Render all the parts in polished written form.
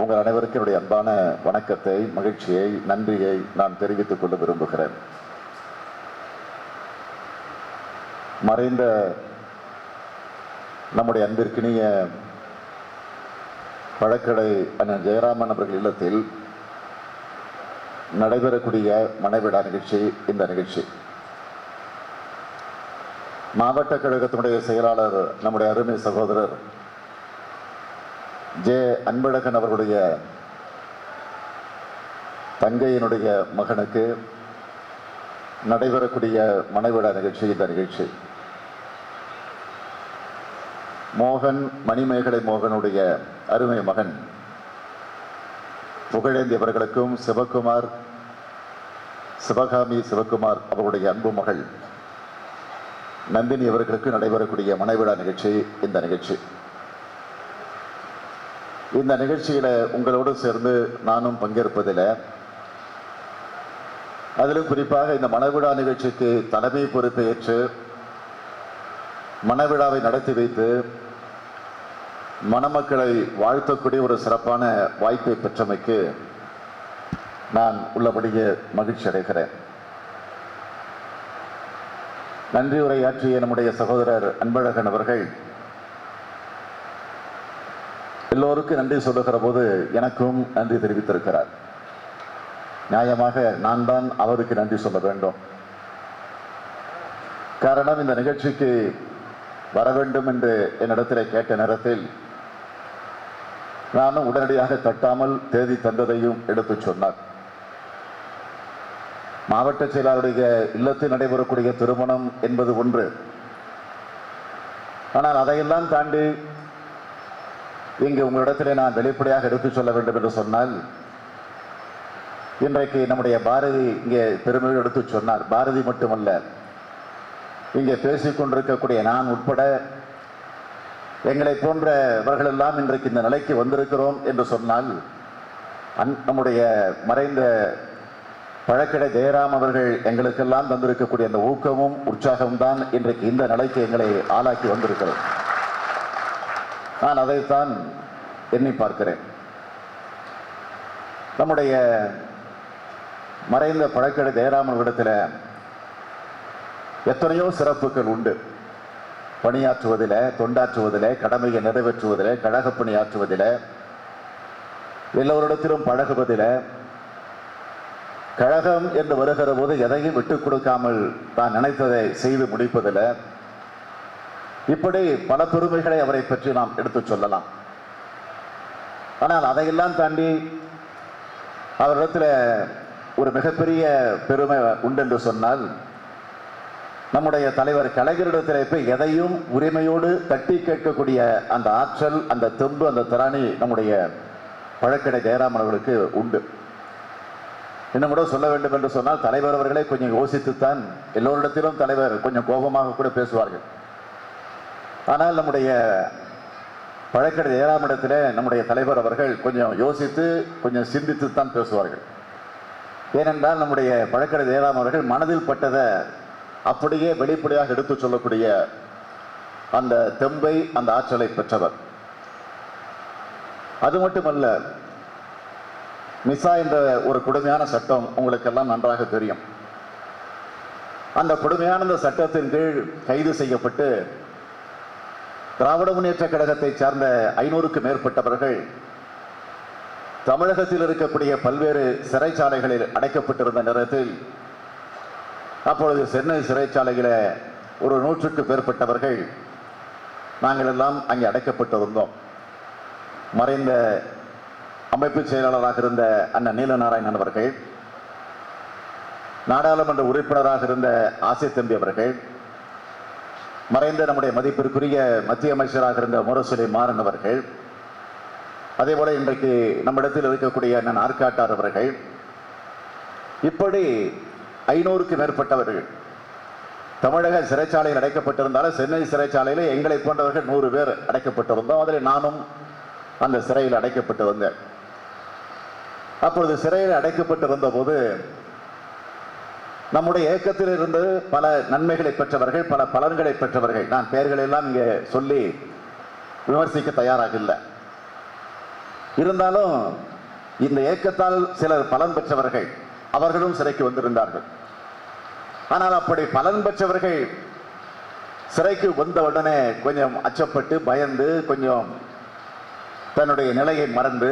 உங்கள் அனைவருக்கும் என்னுடைய அன்பான வணக்கத்தை, மகிழ்ச்சியை, நன்றியை நான் தெரிவித்துக் கொள்ள விரும்புகிறேன். மறைந்த நம்முடைய அன்பிற்கினிய பழக்கடை அண்ணன் ஜெயராமன் அவர்கள் இல்லத்தில் நடைபெறக்கூடிய மனைவிடா நிகழ்ச்சி இந்த நிகழ்ச்சி. மாவட்ட கழகத்தினுடைய செயலாளர் நம்முடைய அருமை சகோதரர் ஜே அன்பழகன் அவர்களுடைய தங்கையினுடைய மகனுக்கு நடைபெறக்கூடிய மனைவிடா நிகழ்ச்சி இந்த நிகழ்ச்சி. மோகன், மணிமேகலை மோகனுடைய அருமை மகன் புகழேந்தி அவர்களுக்கும் சிவகாமி சிவகுமார் அவருடைய அன்பு மகள் நந்தினி அவர்களுக்கு நடைபெறக்கூடிய மனைவிடா நிகழ்ச்சி இந்த நிகழ்ச்சி. இந்த நிகழ்ச்சியில உங்களோடு சேர்ந்து நானும் பங்கேற்பதில், அதிலும் குறிப்பாக இந்த மனைவிடா நிகழ்ச்சிக்கு தலைமை பொறுப்பை ஏற்று மனைவிழாவை நடத்தி வைத்து மணமக்களை வாழ்த்தக்கூடிய ஒரு சிறப்பான வாய்ப்பை பெற்றமைக்கு நான் உள்ளபடியே மகிழ்ச்சி அடைகிறேன். நன்றி உரையாற்றிய நம்முடைய சகோதரர் அன்பழகன் அவர்கள் எல்லோருக்கும் நன்றி சொல்லுகிற போது எனக்கும் நன்றி தெரிவித்திருக்கிறார். நியாயமாக நான் தான் அவருக்கு நன்றி சொல்ல வேண்டும். காரணம், இந்த நிகழ்ச்சிக்கு வர வேண்டும் என்று என்னிடத்தில் கேட்ட நேரத்தில் நானும் உடனடியாக தட்டாமல் தேதி தந்ததையும் எடுத்து சொன்னார். மாவட்ட செயலாளருடைய இல்லத்தில் நடைபெறக்கூடிய திருமணம் என்பது ஒன்று. ஆனால் அதையெல்லாம் தாண்டி இங்கு உங்களிடத்திலே நான் வெளிப்படையாக எடுத்து சொல்ல வேண்டும் என்று சொன்னால், இன்றைக்கு நம்முடைய பாரதி இங்கே பெருமையோடு எடுத்து சொன்னார். பாரதி மட்டுமல்ல, இங்கே பேசிக் கொண்டிருக்கக்கூடிய நான் உட்பட எங்களை போன்றவர்களெல்லாம் இன்றைக்கு இந்த நிலைக்கு வந்திருக்கிறோம் என்று சொன்னால், நம்முடைய மறைந்த பழக்கடை ஜெயராம் அவர்கள் எங்களுக்கெல்லாம் தந்திருக்கக்கூடிய அந்த ஊக்கமும் உற்சாகமும் தான் இன்றைக்கு இந்த நிலைக்கு எங்களை ஆளாக்கி வந்திருக்கிறோம். நான் அதைத்தான் எண்ணி பார்க்கிறேன். நம்முடைய மறைந்த பழக்கடை ஜெயராம் அவர்களிடத்தில் எத்தனையோ சிறப்புகள் உண்டு. பணியாற்றுவதில், தொண்டாற்றுவதில், கடமையை நிறைவேற்றுவதில், கழக பணியாற்றுவதில், எல்லோரிடத்திலும் பழகுவதில், கழகம் என்று வருகிற போது எதையும் விட்டுக் கொடுக்காமல் தான் நினைத்ததை செய்து முடிப்பதில், இப்படி பல பெருமைகளை அவரை பற்றி நாம் எடுத்துச் சொல்லலாம். ஆனால் அதையெல்லாம் தாண்டி அவரிடத்தில் ஒரு மிகப்பெரிய பெருமை உண்டு என்று சொன்னால், நம்முடைய தலைவர் கலைஞரிடத்தில் போய் எதையும் உரிமையோடு தட்டி கேட்கக்கூடிய அந்த ஆற்றல், அந்த தெம்பு, அந்த திராணி நம்முடைய பழக்கடை ஜெயராமன் அவர்களுக்கு உண்டு. இன்னும் கூட சொல்ல வேண்டும் என்று சொன்னால், தலைவர் அவர்களே கொஞ்சம் யோசித்துத்தான், எல்லோரிடத்திலும் தலைவர் கொஞ்சம் கோபமாக கூட பேசுவார்கள். ஆனால் நம்முடைய பழக்கடை ஜெயராமனிடத்தில் நம்முடைய தலைவர் அவர்கள் கொஞ்சம் யோசித்து, கொஞ்சம் சிந்தித்துத்தான் பேசுவார்கள். ஏனென்றால் நம்முடைய பழக்கடை ஜெயராமன் அவர்கள் மனதில் பட்டதை அப்படியே வெளிப்படையாக எடுத்து சொல்லக்கூடிய அந்த தெம்பை, அந்த ஆற்றலை பெற்றவர். அது மட்டுமல்ல, மிசா என்ற ஒரு கொடுமையான சட்டம் உங்களுக்கெல்லாம் நன்றாக தெரியும். அந்த கொடுமையான அந்த சட்டத்தின் கீழ் கைது செய்யப்பட்டு திராவிட முன்னேற்ற கழகத்தை சார்ந்த 500க்கும் மேற்பட்டவர்கள் தமிழகத்தில் இருக்கக்கூடிய பல்வேறு சிறைச்சாலைகளில் அடைக்கப்பட்டிருந்த நேரத்தில், அப்பொழுது சென்னை சிறைச்சாலையில் ஒரு 100க்கும் மேற்பட்டவர்கள் நாங்கள் எல்லாம் அங்கே அடைக்கப்பட்டிருந்தோம். மறைந்த அமைப்பு செயலாளராக இருந்த அண்ணன் நீலநாராயணன் அவர்கள், நாடாளுமன்ற உறுப்பினராக இருந்த ஆசித்தம்பி அவர்கள், மறைந்த நம்முடைய மதிப்பிற்குரிய மத்திய அமைச்சராக இருந்த முரசொலி மாறன் அவர்கள், அதே போல இன்றைக்கு நம்மிடத்தில் இருக்கக்கூடிய அண்ணன் ஆர்காட்டார் அவர்கள், இப்படி 500க்கும் மேற்பட்டவர்கள் தமிழக சிறைச்சாலையில் அடைக்கப்பட்டிருந்தாலும், சென்னை சிறைச்சாலையில் எங்களை போன்றவர்கள் 100 பேர் அடைக்கப்பட்டிருந்தோம். அதில் நானும் அந்த சிறையில் அடைக்கப்பட்டிருந்தேன். அப்பொழுது சிறையில் அடைக்கப்பட்டிருந்த போது நம்முடைய இயக்கத்தில் இருந்து பல நன்மைகளை பெற்றவர்கள், பல பலன்களை பெற்றவர்கள், நான் பெயர்கள் எல்லாம் இங்கே சொல்லி விமர்சிக்க தயாராக இல்லை. இருந்தாலும் இந்த இயக்கத்தால் சிலர் பலன் பெற்றவர்கள் அவர்களும் சிறைக்கு வந்திருந்தார்கள். ஆனால் அப்படி பலன் பெற்றவர்கள் சிறைக்கு வந்த உடனே கொஞ்சம் அச்சப்பட்டு பயந்து கொஞ்சம் தன்னுடைய நிலையை மறந்து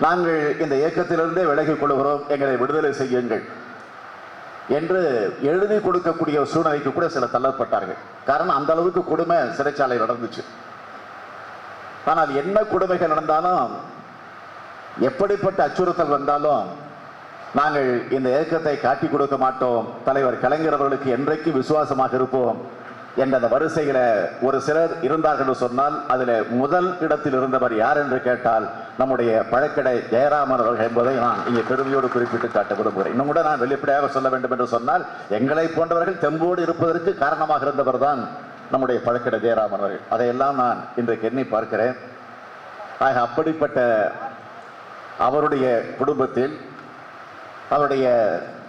நாங்கள் இந்த இயக்கத்திலிருந்தே விலகிக் கொள்கிறோம், எங்களை விடுதலை செய்யுங்கள் என்று எழுதி கொடுக்கக்கூடிய சூழ்நிலைக்கு கூட சிலர் தள்ளப்பட்டார்கள். காரணம் அந்த அளவுக்கு கொடுமை சிறைச்சாலை நடந்துச்சு. ஆனால் என்ன கொடுமைகள் நடந்தாலும் எப்படிப்பட்ட அச்சுறுத்தல் வந்தாலும் நாங்கள் இந்த இயக்கத்தை காட்டி கொடுக்க மாட்டோம், தலைவர் கலைஞர் அவர்களுக்கு என்றைக்கு விசுவாசமாக இருப்போம் என்ற அந்த வரிசையில ஒரு சிலர் இருந்தார்கள் சொன்னால் அதில் முதல் இடத்தில் இருந்தவர் யார் என்று கேட்டால் நம்முடைய பழக்கடை ஜெயராமன் அவர்கள் என்பதை நான் இங்கே பெருமையோடு குறிப்பிட்டு காட்ட விரும்புகிறேன். இன்னும் கூட நான் வெளிப்படையாக சொல்ல வேண்டும் என்று சொன்னால் எங்களை போன்றவர்கள் தெம்போடு இருப்பதற்கு காரணமாக இருந்தவர் தான் நம்முடைய பழக்கடை ஜெயராமன் அவர்கள். அதையெல்லாம் நான் இன்றைக்கு எண்ணி பார்க்கிறேன். ஆக அப்படிப்பட்ட அவருடைய குடும்பத்தில் அவருடைய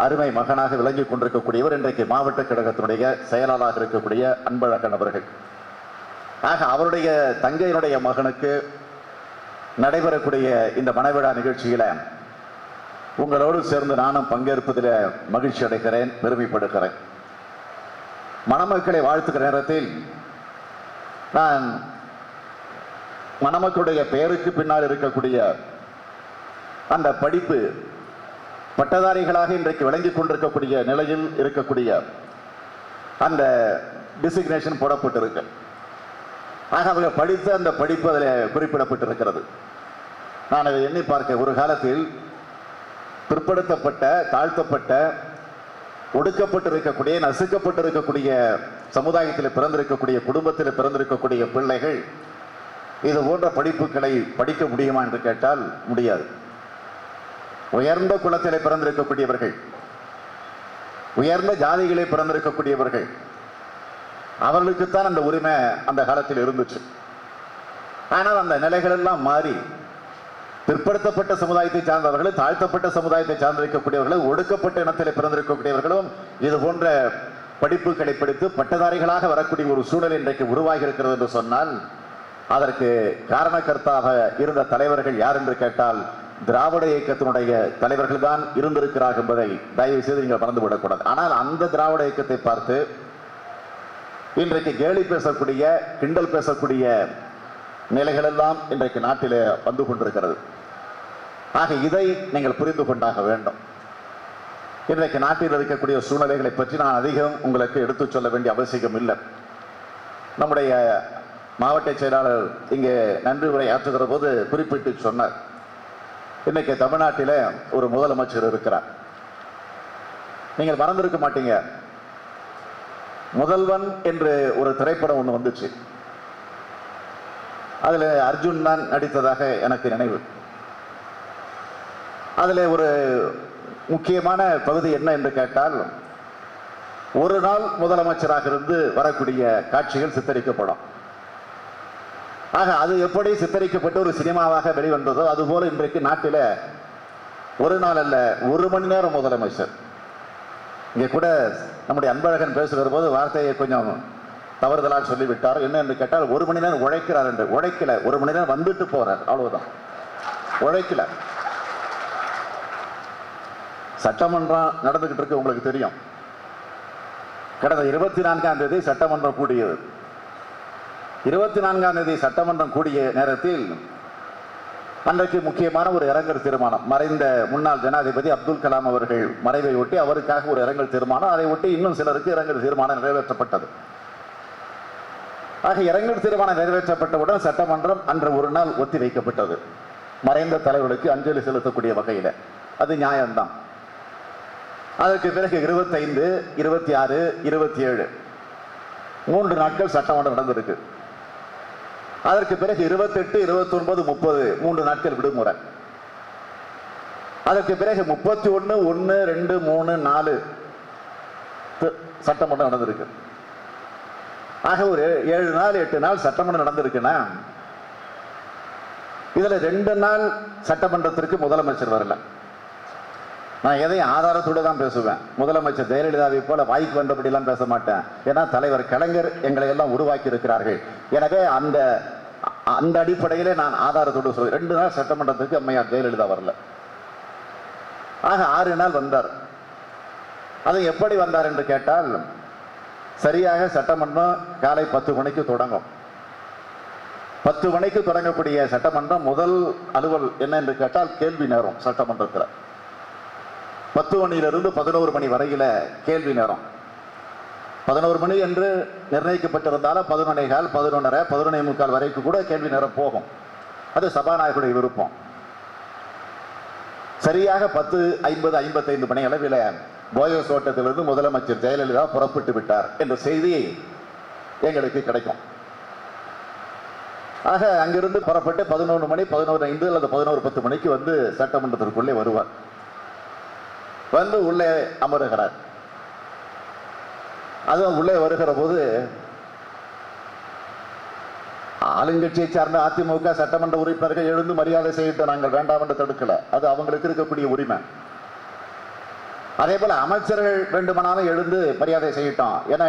அருமை மகனாக விளங்கிக் கொண்டிருக்கக்கூடியவர் இன்றைக்கு மாவட்ட கழகத்தினுடைய செயலாளராக இருக்கக்கூடிய அன்பழகன் அவர்கள். ஆக அவருடைய தங்கையினுடைய மகனுக்கு நடைபெறக்கூடிய இந்த மணவிழா நிகழ்ச்சியில உங்களோடு சேர்ந்து நானும் பங்கேற்பதில் மகிழ்ச்சி அடைகிறேன், பெருமைப்படுகிறேன். மணமக்களை வாழ்த்துக்கிற நேரத்தில் நான் மணமக்களுடைய பெயருக்கு பின்னால் இருக்கக்கூடிய அந்த படிப்பு பட்டதாரிகளாக இன்றைக்கு விளங்கிக் கொண்டிருக்கக்கூடிய நிலையில் இருக்கக்கூடிய அந்த டிசிக்னேஷன் போடப்பட்டிருக்கு. ஆக அவர்கள் படித்த அந்த படிப்பு அதில் குறிப்பிடப்பட்டிருக்கிறது. நான் அதை எண்ணி பார்க்க ஒரு காலத்தில் பிற்படுத்தப்பட்ட தாழ்த்தப்பட்ட ஒடுக்கப்பட்டிருக்கக்கூடிய நசுக்கப்பட்டிருக்கக்கூடிய சமுதாயத்தில் பிறந்திருக்கக்கூடிய குடும்பத்தில் பிறந்திருக்கக்கூடிய பிள்ளைகள் இது போன்ற படிப்புகளை படிக்க முடியுமா என்று கேட்டால் முடியாது. உயர்ந்த குலத்திலே பிறந்திருக்கக்கூடியவர்கள், உயர்ந்த ஜாதிகளை பிறந்திருக்கக்கூடியவர்கள், அவர்களுக்குத்தான் அந்த உரிமை அந்த காலத்தில் இருந்துச்சு. ஆனால் அந்த நிலைகள் எல்லாம் மாறி பிற்படுத்தப்பட்ட சமுதாயத்தை சார்ந்தவர்கள், தாழ்த்தப்பட்ட சமுதாயத்தை சார்ந்திருக்கக்கூடியவர்கள், ஒடுக்கப்பட்ட இனத்தில் பிறந்திருக்கக்கூடியவர்களும் இது போன்ற படிப்புகளை படித்து பட்டதாரிகளாக வரக்கூடிய ஒரு சூழல் இன்றைக்கு உருவாகி இருக்கிறது என்று சொன்னால் அதற்கு காரணக்கர்த்தாக இருந்த தலைவர்கள் யார் என்று கேட்டால் திராவிட இயக்கத்தினுடைய தலைவர்கள் தான் இருந்திருக்கிறார்கள் என்பதை தயவு செய்து நீங்கள் மறந்துவிடக்கூடாது. ஆனால் அந்த திராவிட இயக்கத்தை பார்த்து இன்றைக்கு கேலி பேசக்கூடிய கிண்டல் பேசக்கூடிய நிலைகள் எல்லாம் இன்றைக்கு நாட்டிலே வந்து கொண்டிருக்கிறது. ஆக இதை நீங்கள் புரிந்து கொண்டாக வேண்டும். இன்றைக்கு நாட்டில் இருக்கக்கூடிய சூழ்நிலைகளை பற்றி நான் அதிகம் உங்களுக்கு எடுத்துச் சொல்ல வேண்டிய அவசியம் இல்லை. நம்முடைய மாவட்ட செயலாளர் இங்கே நன்றி உரை ஆற்றுகிற போது குறிப்பிட்டு சொன்னார், இன்னைக்கு தமிழ்நாட்டில் ஒரு முதலமைச்சர் இருக்கிறார். நீங்கள் மறந்திருக்க மாட்டீங்க, முதல்வன் என்று ஒரு திரைப்படம் ஒன்று வந்துச்சு. அதில் அர்ஜுன் தான் நடித்ததாக எனக்கு நினைவு. அதில் ஒரு முக்கியமான பகுதி என்ன என்று கேட்டால், ஒரு நாள் முதலமைச்சராக இருந்து வரக்கூடிய காட்சிகள் சித்தரிக்கப்படும். ஆக அது எப்படி சித்தரிக்கப்பட்டு ஒரு சினிமாவாக வெளிவந்ததோ அதுபோல இன்றைக்கு நாட்டில் ஒரு நாள் அல்ல, ஒரு மணி நேரம் முதலமைச்சர். இங்கே கூட நம்முடைய அன்பழகன் பேசுகிற போது வார்த்தையை கொஞ்சம் தவறுதலாக சொல்லிவிட்டார். என்ன என்று கேட்டால், ஒரு மணி நேரம் உழைக்கிறார் என்று. உழைக்கல, ஒரு மணி நேரம் வந்துட்டு போறார், அவ்வளவுதான். உழைக்கல. சட்டமன்றம் நடந்துகிட்டு இருக்கு, உங்களுக்கு தெரியும். கடந்த 24ஆம் தேதி சட்டமன்றம் கூடியது. 24ஆம் தேதி சட்டமன்றம் கூடிய நேரத்தில் அன்றைக்கு முக்கியமான ஒரு இரங்கல் தீர்மானம், மறைந்த முன்னாள் ஜனாதிபதி அப்துல் கலாம் அவர்கள் மறைவை ஒட்டி அவருக்காக ஒரு இரங்கல் தீர்மானம், அதை ஒட்டி இன்னும் சிலருக்கு இரங்கல் தீர்மானம் நிறைவேற்றப்பட்டது. ஆக இரங்கல் தீர்மானம் நிறைவேற்றப்பட்டவுடன் சட்டமன்றம் அன்று ஒரு நாள் ஒத்தி வைக்கப்பட்டது, மறைந்த தலைவர்களுக்கு அஞ்சலி செலுத்தக்கூடிய வகையில். அது நியாயம்தான். அதற்கு பிறகு 25, 26, 27 3 நாட்கள் சட்டமன்றம் நடந்திருக்கு. அதற்கு பிறகு 28, 29, 30 3 நாட்கள் விடுமுறை. அதற்கு பிறகு 31, 1, 2, 3, 4 சட்டமன்றம் நடந்திருக்கு. ஆக ஒரு 7 நாள் 8 நாள் சட்டமன்றம் நடந்திருக்குன்னா இதுல 2 நாள் சட்டமன்றத்திற்கு முதலமைச்சர் வரல. நான் எதையும் ஆதாரத்தோடு தான் பேசுவேன். முதலமைச்சர் ஜெயலலிதாவை போல வாய்க்கு வந்தபடியெல்லாம் பேச மாட்டேன். ஏன்னா தலைவர் கலைஞர் எங்களை எல்லாம் உருவாக்கி இருக்கிறார்கள். எனவே அந்த அந்த அடிப்படையிலே நான் ஆதாரத்தோடு சொல்றேன். 2 நாள் சட்டமன்றத்துக்கு அம்மையார் ஜெயலலிதா வரல. ஆக 6 நாள் வந்தார். அது எப்படி வந்தார் என்று கேட்டால், சரியாக சட்டமன்றம் காலை 10 மணிக்கு தொடங்கும். 10 மணிக்கு தொடங்கக்கூடிய சட்டமன்றம் முதல் அலுவல் என்ன என்று கேட்டால் கேள்வி நேரம். சட்டமன்றத்தில் 10 மணியிலிருந்து 11 மணி வரையில கேள்வி நேரம். 11 மணி என்று நிர்ணயிக்கப்பட்டிருந்தாலும் 11:15, 11:30, 11:45 வரைக்கும் கூட கேள்வி நேரம் போகும். அது சபாநாயகருடைய விருப்பம். சரியாக 10:50, 55 மணி அளவில் போயஸ் தோட்டத்திலிருந்து முதலமைச்சர் ஜெயலலிதா புறப்பட்டு விட்டார் என்ற செய்தி எங்களுக்கு கிடைக்கும். ஆக அங்கிருந்து புறப்பட்டு 11 மணி, 11:05 அல்லது 11:10 மணிக்கு வந்து சட்டமன்றத்திற்குள்ளே வருவார். வந்து உள்ளே அமருகிறார். அதுவும் உள்ளே வருகிற போது ஆளுங்கட்சியை சார்ந்த அதிமுக சட்டமன்ற உறுப்பினர்கள் எழுந்து மரியாதை செய்யிட்டு நாங்கள் வேண்டாம் என்று தடுக்கல. அது அவங்களுக்கு இருக்கக்கூடிய உரிமை. அதே போல அமைச்சர்கள் வேண்டுமானாலும் எழுந்து மரியாதை செய்யட்டும். ஏன்னா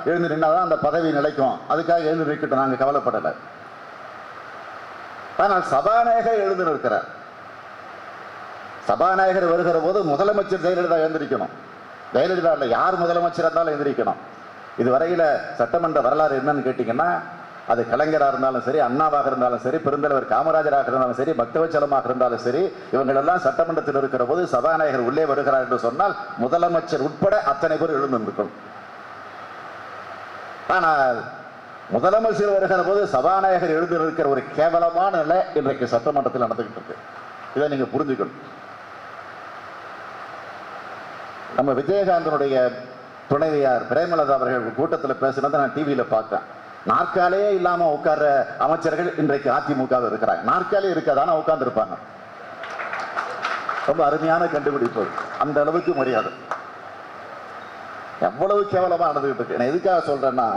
எழுந்து நின்னாதான் அந்த பதவி நிலைக்கும். அதுக்காக எழுந்து நிற்கட்டும், நாங்கள் கவலைப்படலை. ஆனால் சபாநாயகர் எழுந்து நிற்கிறார். சபாநாயகர் வருகிற போது முதலமைச்சர் ஜெயலலிதா எழுந்திருக்கணும். ஜெயலலிதா இல்லை, யார் முதலமைச்சர் இருந்தாலும் எழுந்திருக்கணும். இதுவரையில சட்டமன்ற வரலாறு என்னன்னு கேட்டீங்கன்னா, அது கலைஞராக இருந்தாலும் சரி, அண்ணாவாக இருந்தாலும் சரி, பெருந்தலைவர் காமராஜராக இருந்தாலும் சரி, பக்தவச்சலமாக இருந்தாலும் சரி, இவங்களெல்லாம் சட்டமன்றத்தில் இருக்கிற போது சபாநாயகர் உள்ளே வருகிறார் என்று சொன்னால் முதலமைச்சர் உட்பட அத்தனை பேர் எழுந்திருக்கும். ஆனால் முதலமைச்சர் வருகிற போது சபாநாயகர் எழுந்து இருக்கிற ஒரு கேவலமான நிலை இன்றைக்கு சட்டமன்றத்தில் நடந்துகிட்டு இருக்கு. இதை நீங்க புரிஞ்சுக்கணும். நம்ம விஜயகாந்தனுடைய துணைவியார் பிரேமலதா அவர்கள் கூட்டத்தில் பேசினதை நான் டிவியில பார்த்தேன். நாற்காலியே இல்லாம உட்கார்ற அமைச்சர்கள் இன்றைக்கு அதிமுக இருக்கிறாங்க. நாற்காலி இருக்காதான உட்கார்ந்து இருப்பாங்க. ரொம்ப அருமையான கண்டுபிடிப்பு. அந்த அளவுக்கு மரியாதை. எவ்வளவு கேவலமா நடந்துகிட்டு இருக்கு. நான் எதுக்காக சொல்றேன்னா,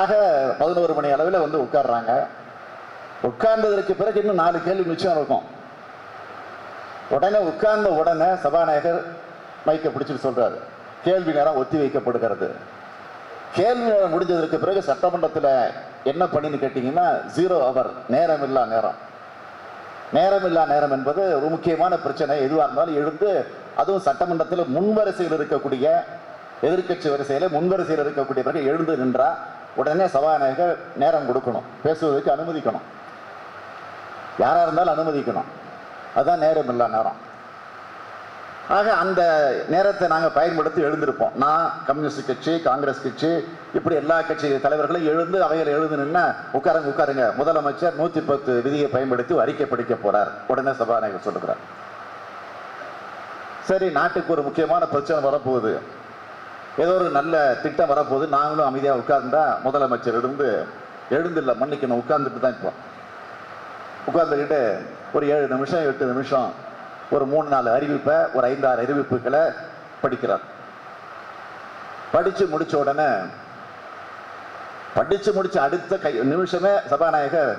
ஆக 11 மணி அளவில் வந்து உட்கார்றாங்க. உட்கார்ந்ததற்கு பிறகு இன்னும் 4 கேள்வி மிச்சம் இருக்கும். உட்கார்ந்த உடனே சபாநாயகர் மைக்க பிடிச்சிட்டு சொல்றாரு, கேள்வி நேரம் ஒத்தி வைக்கப்படுகிறது. கேள்வி நேரம் முடிஞ்சதற்கு பிறகு சட்டமன்றத்தில் என்ன பண்ணின்னு கேட்டீங்கன்னா, 0 அவர், நேரமில்லா நேரம். நேரமில்லா நேரம் என்பது ஒரு முக்கியமான பிரச்சனை. எதுவாக இருந்தாலும் எழுந்து, அதுவும் சட்டமன்றத்தில் முன்வரிசையில் இருக்கக்கூடிய எதிர்கட்சி வரிசையில முன்வரிசையில் இருக்கக்கூடிய பிறகு எழுந்து நின்றா உடனே சபாநாயகர் நேரம் கொடுக்கணும், பேசுவதற்கு அனுமதிக்கணும். யாரா இருந்தாலும் அனுமதிக்கணும். அதுதான் நேரமில்லா நேரம். ஆக அந்த நேரத்தை நாங்கள் பயன்படுத்தி எழுந்திருப்போம். நான், கம்யூனிஸ்ட் கட்சி, காங்கிரஸ் கட்சி, இப்படி எல்லா கட்சி தலைவர்களும் எழுந்து அவையில் எழுந்து நின்னா, உட்காருங்க, முதலமைச்சர் 110 விதியை பயன்படுத்தி அறிக்கை படிக்க போறார். உடனே சபாநாயகர் சொல்லுகிறார், சரி நாட்டுக்கு ஒரு முக்கியமான பிரச்சனை வரப்போகுது, ஏதோ ஒரு நல்ல திட்டம் வரப்போகுது, நாங்களும் அமைதியாக உட்கார்ந்தா முதலமைச்சர் எழுந்தில்ல, மன்னிக்கணும், உட்கார்ந்துட்டு தான் இப்போ உட்கார்ந்துக்கிட்டு ஒரு 7 நிமிஷம் 8 நிமிஷம் ஒரு 3-4 அறிவிப்பை, ஒரு 5-6 அறிவிப்புகளை படிக்கிறார். படிச்சு முடிச்ச உடனே அடுத்த நிமிஷமே சபாநாயகர்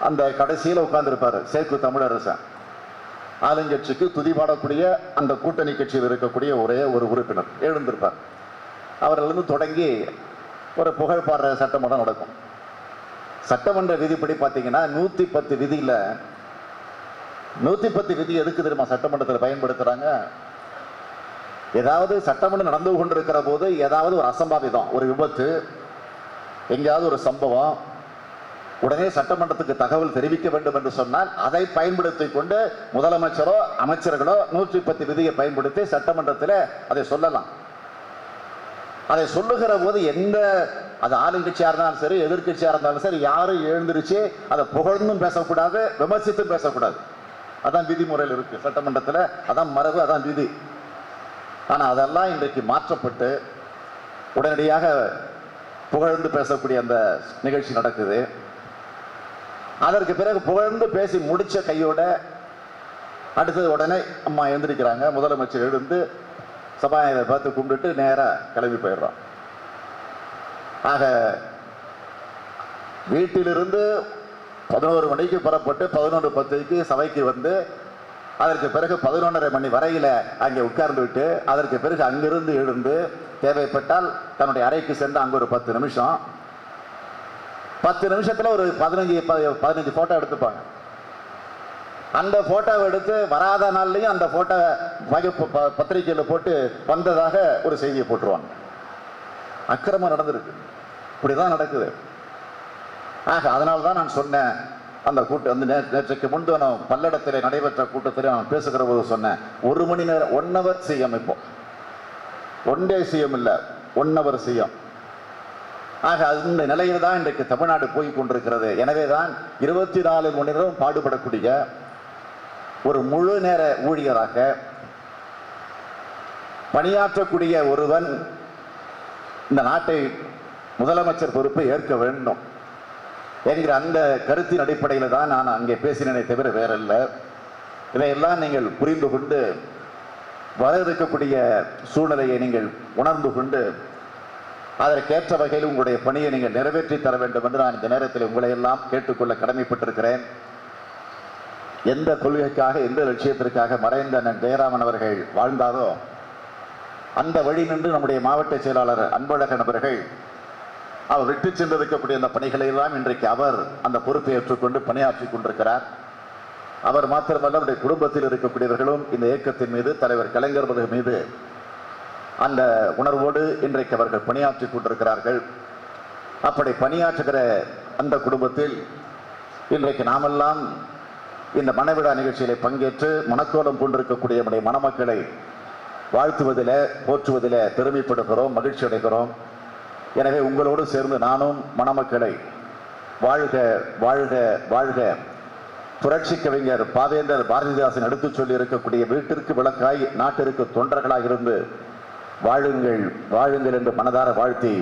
அந்த கடைசியில் உட்கார்ந்துருப்பாரு. சேக்கு தமிழரசன் ஆளுங்கட்சிக்கு துதிபாடக்கூடிய அந்த கூட்டணி கட்சியில் இருக்கக்கூடிய ஒரே ஒரு உறுப்பினர் எழுந்திருப்பார். அவர்களிருந்து தொடங்கி ஒரு புகழ் பாடுற சட்டமன்றம் நடக்கும். சட்டமன்ற விதிப்படி பார்த்தீங்கன்னா 110 விதியில 110 விதி எதுக்கு தெரியுமா சட்டமன்றத்தில் பயன்படுத்துறாங்க? ஏதாவது சட்டமன்றம் நடந்து கொண்டிருக்கிற போது ஏதாவது ஒரு அசம்பாவிதம், ஒரு விபத்து, எங்கேயாவது ஒரு சம்பவம், உடனே சட்டமன்றத்துக்கு தகவல் தெரிவிக்க வேண்டும் என்று சொன்னால் அதை பயன்படுத்தி கொண்டு முதலமைச்சரோ அமைச்சர்களோ 110 விதியை பயன்படுத்தி சட்டமன்றத்தில் அதை சொல்லலாம். அதை சொல்லுகிற போது அது ஆளுங்கட்சியா இருந்தாலும் சரி, எதிர்கட்சியா இருந்தாலும் சரி, யாரும் எழுந்திருச்சு அதை புகழ்ந்தும் பேசக்கூடாது, விமர்சித்தும் பேசக்கூடாது. அதான் விதிமுறையில் இருக்கு சட்டமன்றத்தில். அதான் மரபு, அதான் விதி. ஆனா அதெல்லாம் இன்றைக்கு மாற்றப்பட்டு உடனடியாக புகழ்ந்து பேசக்கூடிய அந்த நிகழ்ச்சி நடக்குது. அதற்கு பிறகு புகழ்ந்து பேசி முடிச்ச கையோட அடுத்தது உடனே அம்மா எழுந்திருக்கிறாங்க. முதலமைச்சர் எழுந்து சபாநாயகரை பார்த்து கும்பிட்டு நேரா கிளம்பி போயிடுறோம். ஆக வீட்டிலிருந்து 11 மணிக்கு புறப்பட்டு 11:10 சபைக்கு வந்து அதற்கு பிறகு 11:30 மணி வரையில அங்கே உட்கார்ந்து விட்டு அதற்கு பிறகு அங்கிருந்து எழுந்து தேவைப்பட்டால் தன்னுடைய அறைக்கு சென்று அங்கு ஒரு 10 நிமிஷம், 10 நிமிஷத்துல ஒரு 15 போட்டோ எடுத்துப்பாங்க. அந்த போட்டோவை எடுத்து வராத நாள்லையும் அந்த போட்டோ பத்திரிகையில் போட்டு வந்ததாக ஒரு செய்தியை போட்டுருவாங்க. அக்கிரமம் நடந்திருக்கு, இப்படிதான் நடக்குது. ஆக அதனால தான் நான் சொன்னேன், அந்த கூட்டம் அந்த நேற்றைக்கு முன்தினம் பல்லடத்தில் நடைபெற்ற கூட்டத்தில் நான் பேசுகிற போது சொன்னேன், 1 மணி நேரம் 1 hour சிஎம், இப்போ 1 day சிஎம் இல்லை, 1 hour சிஎம். ஆக அந்த நிலையில் தான் இன்றைக்கு தமிழ்நாடு போய் கொண்டிருக்கிறது. எனவே தான் 24 மணி நேரம் பாடுபடக்கூடிய ஒரு முழு நேர ஊழியராக பணியாற்றக்கூடிய ஒருவன் இந்த நாட்டை முதலமைச்சர் பொறுப்பை ஏற்க வேண்டும் என்கிற அந்த கருத்தின் அடிப்படையில் தான் நான் அங்கே பேசினேனே தவிர வேறல்ல. இதையெல்லாம் நீங்கள் புரிந்து கொண்டு வர இருக்கக்கூடிய சூழ்நிலையை நீங்கள் உணர்ந்து கொண்டு அதற்கேற்ற வகையில் உங்களுடைய பணியை நீங்கள் நிறைவேற்றி தர வேண்டும் என்று நான் இந்த நேரத்தில் உங்களை எல்லாம் கேட்டுக்கொள்ள கடமைப்பட்டிருக்கிறேன். எந்த கொள்கைக்காக, எந்த லட்சியத்திற்காக மறைந்த ஜெயராமன் அவர்கள் வாழ்ந்தாரோ அந்த வழி நின்று நம்முடைய மாவட்ட செயலாளர் அன்பழகன் அவர்கள் அவர் விட்டு சென்றிருக்கக்கூடிய அந்த பணிகளை எல்லாம் இன்றைக்கு அவர் அந்த பொறுப்பை ஏற்றுக்கொண்டு பணியாற்றி கொண்டிருக்கிறார். அவர் மாத்திரமல்ல, அவருடைய குடும்பத்தில் இருக்கக்கூடியவர்களும் இந்த இயக்கத்தின் மீது, தலைவர் கலைஞர் அவர்கள் மீது அந்த உணர்வோடு இன்றைக்கு அவர்கள் பணியாற்றி கொண்டிருக்கிறார்கள். அப்படி பணியாற்றுகிற அந்த குடும்பத்தில் இன்றைக்கு நாமெல்லாம் இந்த மணவிழா நிகழ்ச்சியிலே பங்கேற்று மனக்கோலம் கொண்டிருக்கக்கூடிய நம்முடைய மணமக்களை வாழ்த்துவதில், போற்றுவதில் பெருமைப்படுகிறோம், மகிழ்ச்சி அடைகிறோம். எனவே உங்களோடு சேர்ந்து நானும் மணமக்களை வாழ்க வாழ்க வாழ்க, புரட்சி கவிஞர் பாவேந்தர் பாரதிதாசன் எடுத்துச் சொல்லி இருக்கக்கூடிய வீட்டிற்கு விளக்காய் நாட்டிற்கு தொண்டர்களாக இருந்து வாழுங்கள் வாழுங்கள் என்று மனதார வாழ்த்தி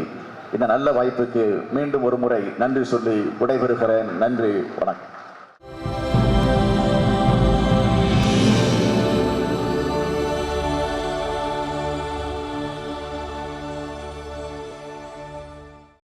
இந்த நல்ல வாய்ப்புக்கு மீண்டும் ஒரு முறை நன்றி சொல்லி விடைபெறுகிறேன். நன்றி, வணக்கம்.